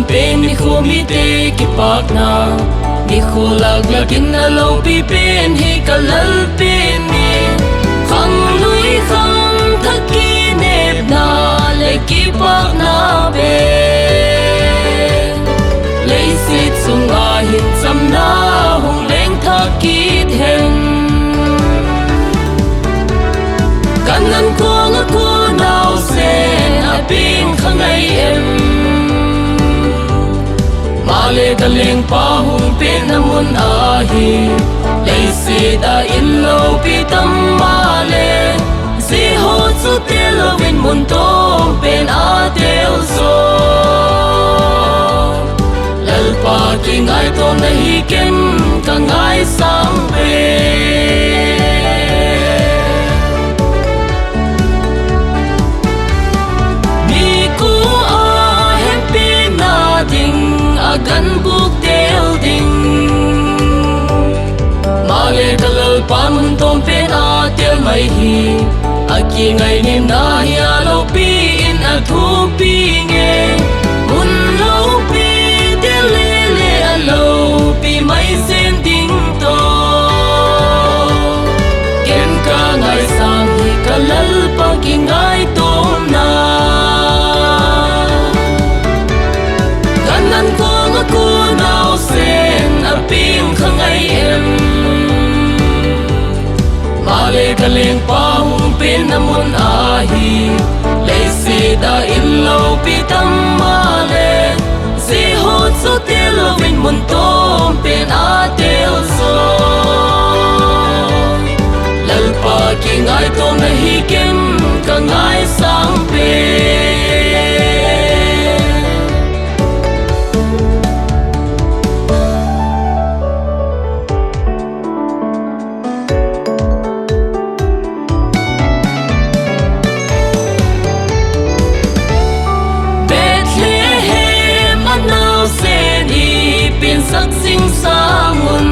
bên mi khu mi tê ki pak na mi khu lag lagin na lâu pi bên hi ka lal bên mi khang lui khang thắc ki nep na le ki pak na bên lấy sit sung a hin sam na hong leng thắc ki then kanan ko nga ko nào sen a bin khang ai em male kaleng pa hung pin namun ahi leise da illo pi tam male si ho su telo win mun to pen a tel so lal pa ki ngai to nahi ken ka ngai sang pe gan buk del ding male kalal pamun tom pe na tel mai hi aki ngai nim na ya lo pi in a thu pi nge mun lo pi del le le a lo pi mai sen ding to ken ka ngai sang hi kalal pa ki ngai tom na kanan ko cô nào sen a pin khang ai em male kaleng pa hung pin namun ahi leise da illo pi tam male si hot so telo win mun tom pen a tel so lal pa ki ngai tom na hi ken ka ngai sang pe sắc sinh sa mun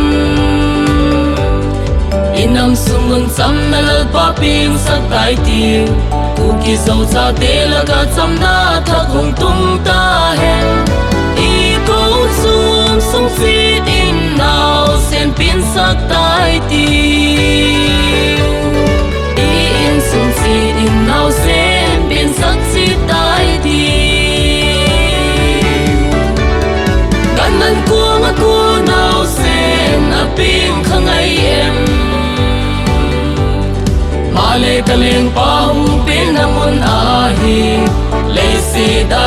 inam sumun sam na lal pa pin sak tai ti ku ki zo cha te la ga cham na tha khong tum ta hen I ko sum sung si din now sen pin sak tai ti I in sung si din now sen pin sak si tai ti kanan ko nga ko nào sen a pin khang ai em male kaleng pa hung pin namun ahi leise da